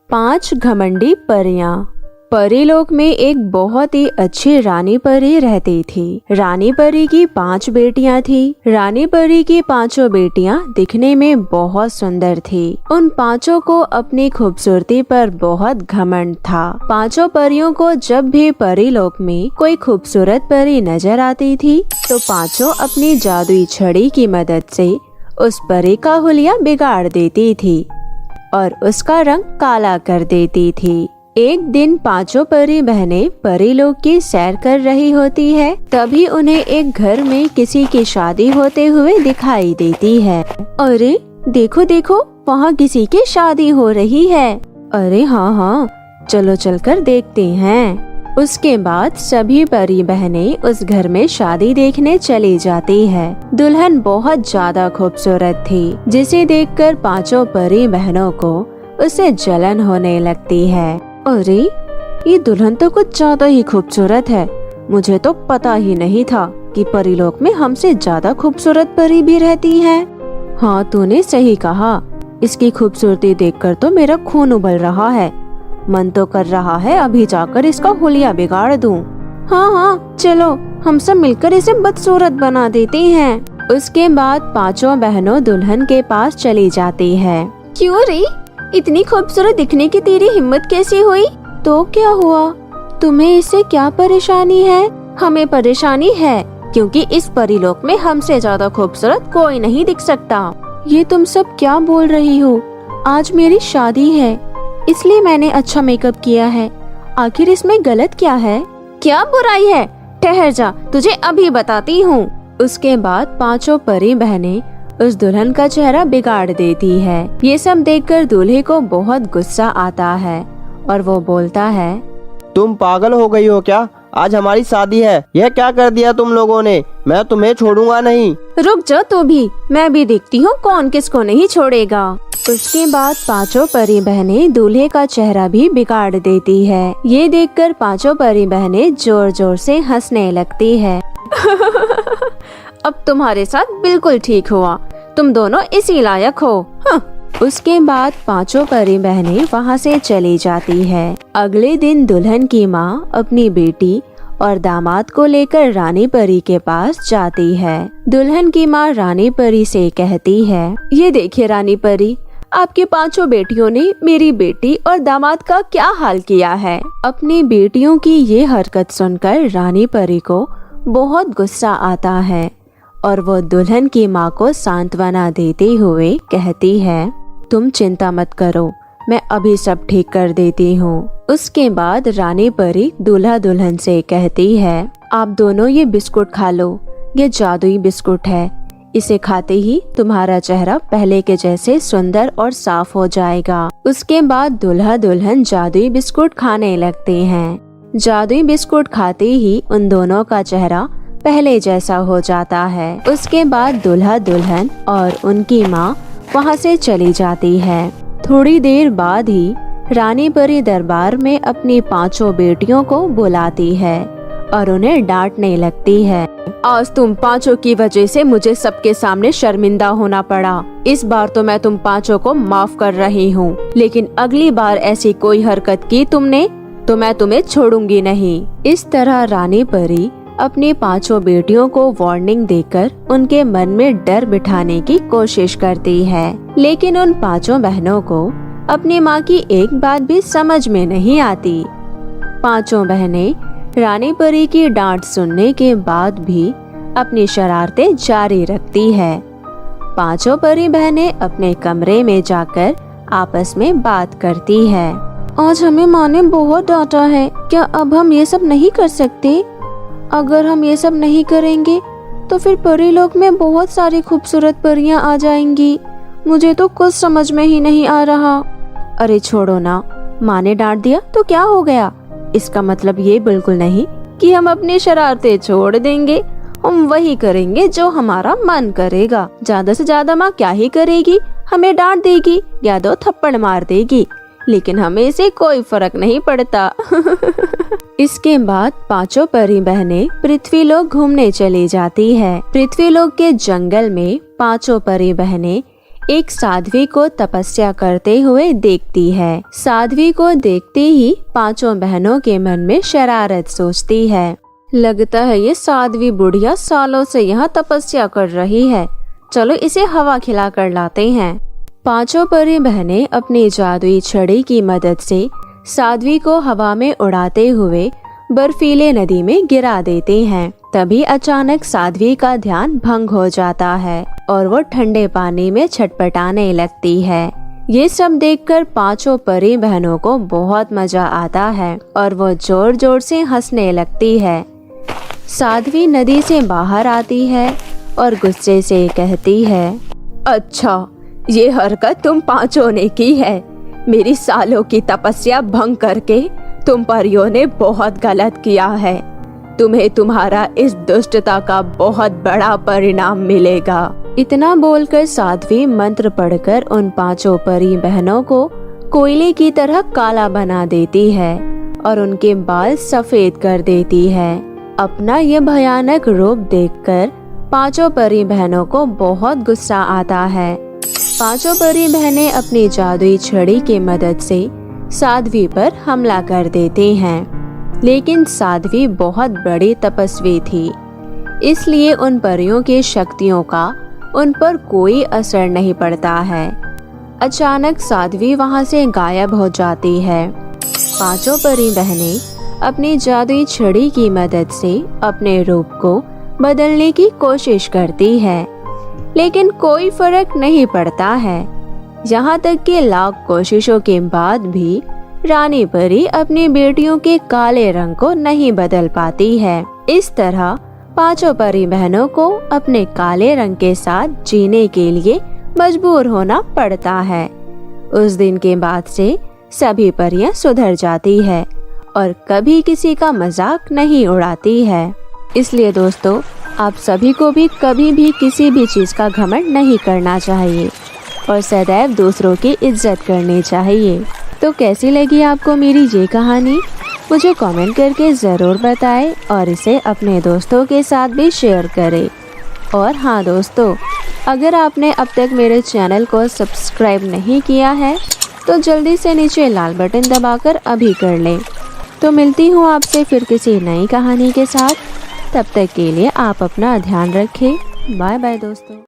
5 घमंडी परियां। परीलोक में एक बहुत ही अच्छी रानी परी रहती थी। रानी परी की 5 बेटियां थी। रानी परी की 5 बेटियां दिखने में बहुत सुंदर थी। उन 5 को अपनी खूबसूरती पर बहुत घमंड था। 5 परियों को जब भी परीलोक में कोई खूबसूरत परी नजर आती थी तो 5 अपनी जादुई छड़ी की मदद से उस परी का हुलिया बिगाड़ देती थी और उसका रंग काला कर देती थी। एक दिन 5 परी बहनें परीलोक की सैर कर रही होती है। तभी उन्हें एक घर में किसी की शादी होते हुए दिखाई देती है। अरे देखो देखो, वहाँ किसी की शादी हो रही है। अरे हाँ, चलो चलकर देखते हैं। उसके बाद सभी परी बहनें उस घर में शादी देखने चली जाती है। दुल्हन बहुत ज्यादा खूबसूरत थी, जिसे देखकर 5 परी बहनों को उसे जलन होने लगती है। अरे ये दुल्हन तो कुछ ज्यादा ही खूबसूरत है। मुझे तो पता ही नहीं था कि परीलोक में हमसे ज्यादा खूबसूरत परी भी रहती है। हाँ, तूने सही कहा। इसकी खूबसूरती देखकर तो मेरा खून उबल रहा है। मन तो कर रहा है अभी जाकर इसका हुलिया बिगाड़ दूं। हाँ, चलो हम सब मिलकर इसे बदसूरत बना देते हैं। उसके बाद 5 बहनों दुल्हन के पास चली जाती है। क्यों रे, इतनी खूबसूरत दिखने की तेरी हिम्मत कैसे हुई? तो क्या हुआ? तुम्हें इससे क्या परेशानी है? हमें परेशानी है क्योंकि इस परीलोक में हमसे ज्यादा खूबसूरत कोई नहीं दिख सकता। ये तुम सब क्या बोल रही हो? आज मेरी शादी है, इसलिए मैंने अच्छा मेकअप किया है। आखिर इसमें गलत क्या है? क्या बुराई है? ठहर जा, तुझे अभी बताती हूँ। उसके बाद 5 परी बहनें उस दुल्हन का चेहरा बिगाड़ देती है। ये सब देखकर दूल्हे को बहुत गुस्सा आता है और वो बोलता है, तुम पागल हो गई हो क्या? आज हमारी शादी है, यह क्या कर दिया तुम लोगों ने? मैं तुम्हें छोड़ूंगा नहीं। रुक जा तू भी, मैं भी देखती हूँ कौन किसको नहीं छोड़ेगा। उसके बाद 5 परी बहनें दूल्हे का चेहरा भी बिगाड़ देती है। ये देखकर 5 परी बहनें जोर जोर से हंसने लगती है। अब तुम्हारे साथ बिल्कुल ठीक हुआ, तुम दोनों इसी लायक हो। हाँ। उसके बाद 5 परी बहनें वहाँ से चली जाती है। अगले दिन दुल्हन की माँ अपनी बेटी और दामाद को लेकर रानी परी के पास जाती है। दुल्हन की माँ रानी परी से कहती है, ये देखिए रानी परी, आपकी 5 बेटियों ने मेरी बेटी और दामाद का क्या हाल किया है। अपनी बेटियों की ये हरकत सुनकर रानी परी को बहुत गुस्सा आता है और वो दुल्हन की माँ को सांत्वना देते हुए कहती है, तुम चिंता मत करो, मैं अभी सब ठीक कर देती हूँ। उसके बाद रानी परी दूल्हा दुल्हन से कहती है, आप दोनों ये बिस्कुट खा लो, ये जादुई बिस्कुट है। इसे खाते ही तुम्हारा चेहरा पहले के जैसे सुंदर और साफ हो जाएगा। उसके बाद दूल्हा दुल्हन जादुई बिस्कुट खाने लगते हैं। जादुई बिस्कुट खाते ही उन दोनों का चेहरा पहले जैसा हो जाता है। उसके बाद दूल्हा दुल्हन और उनकी माँ वहाँ से चली जाती है। थोड़ी देर बाद ही रानी परी दरबार में अपनी 5 बेटियों को बुलाती है और उन्हें डांटने लगती है। आज तुम 5 की वजह से मुझे सबके सामने शर्मिंदा होना पड़ा। इस बार तो मैं तुम 5 को माफ कर रही हूँ, लेकिन अगली बार ऐसी कोई हरकत की तुमने तो मैं तुम्हें छोड़ूंगी नहीं। इस तरह रानी परी अपनी 5 बेटियों को वार्निंग देकर उनके मन में डर बिठाने की कोशिश करती है, लेकिन उन 5 बहनों को अपनी माँ की एक बात भी समझ में नहीं आती। 5 बहनें रानी परी की डांट सुनने के बाद भी अपनी शरारतें जारी रखती है। 5 परी बहनें अपने कमरे में जाकर आपस में बात करती है। आज हमें माँ ने बहुत डांटा है, क्या अब हम ये सब नहीं कर सकते? अगर हम ये सब नहीं करेंगे तो फिर परीलोक में बहुत सारी खूबसूरत परियां आ जाएंगी। मुझे तो कुछ समझ में ही नहीं आ रहा। अरे छोड़ो ना, माँ ने डांट दिया तो क्या हो गया? इसका मतलब ये बिल्कुल नहीं कि हम अपनी शरारतें छोड़ देंगे। हम वही करेंगे जो हमारा मन करेगा। ज्यादा से ज्यादा माँ क्या ही करेगी, हमें डांट देगी या 2 थप्पड़ मार देगी, लेकिन हमें इसे कोई फर्क नहीं पड़ता। इसके बाद 5 परी बहनें पृथ्वीलोक घूमने चली जाती है। पृथ्वीलोक के जंगल में 5 परी बहनें एक साध्वी को तपस्या करते हुए देखती है। साध्वी को देखते ही पांचों बहनों के मन में शरारत सोचती है। लगता है ये साध्वी बुढ़िया सालों से यहाँ तपस्या कर रही है, चलो इसे हवा खिला कर लाते हैं। पांचों परी बहनें अपनी जादुई छड़ी की मदद से साध्वी को हवा में उड़ाते हुए बर्फीले नदी में गिरा देते हैं। तभी अचानक साध्वी का ध्यान भंग हो जाता है और वो ठंडे पानी में छटपटाने लगती है। ये सब देखकर पांचों परी बहनों को बहुत मजा आता है और वो जोर जोर से हंसने लगती है। साध्वी नदी से बाहर आती है और गुस्से से कहती है, अच्छा ये हरकत तुम पांचों ने की है। मेरी सालों की तपस्या भंग करके तुम परियों ने बहुत गलत किया है। तुम्हें तुम्हारा इस दुष्टता का बहुत बड़ा परिणाम मिलेगा। इतना बोलकर साध्वी मंत्र पढ़कर उन पांचों परी बहनों को कोयले की तरह काला बना देती है और उनके बाल सफेद कर देती है। अपना यह भयानक रूप देखकर पांचों परी बहनों को बहुत गुस्सा आता है। पांचों परी बहनें अपनी जादुई छड़ी की मदद से साध्वी पर हमला कर देते हैं, लेकिन साध्वी बहुत बड़ी तपस्वी थी, इसलिए उन परियों की शक्तियों का उन पर कोई असर नहीं पड़ता है। अचानक साध्वी वहां से गायब हो जाती है। पांचों परी बहनें अपनी जादुई छड़ी की मदद से अपने रूप को बदलने की कोशिश करती है, लेकिन कोई फर्क नहीं पड़ता है। यहाँ तक कि लाख कोशिशों के बाद भी रानी परी अपनी बेटियों के काले रंग को नहीं बदल पाती है। इस तरह पांचों परी बहनों को अपने काले रंग के साथ जीने के लिए मजबूर होना पड़ता है। उस दिन के बाद से सभी परियां सुधर जाती है और कभी किसी का मजाक नहीं उड़ाती है। इसलिए दोस्तों, आप सभी को भी कभी भी किसी भी चीज का घमंड नहीं करना चाहिए और सदैव दूसरों की इज्जत करनी चाहिए। तो कैसी लगी आपको मेरी ये कहानी? मुझे कमेंट करके ज़रूर बताएं और इसे अपने दोस्तों के साथ भी शेयर करें। और हाँ दोस्तों, अगर आपने अब तक मेरे चैनल को सब्सक्राइब नहीं किया है तो जल्दी से नीचे लाल बटन दबाकर अभी कर लें। तो मिलती हूँ आपसे फिर किसी नई कहानी के साथ। तब तक के लिए आप अपना ध्यान रखें। बाय बाय दोस्तों।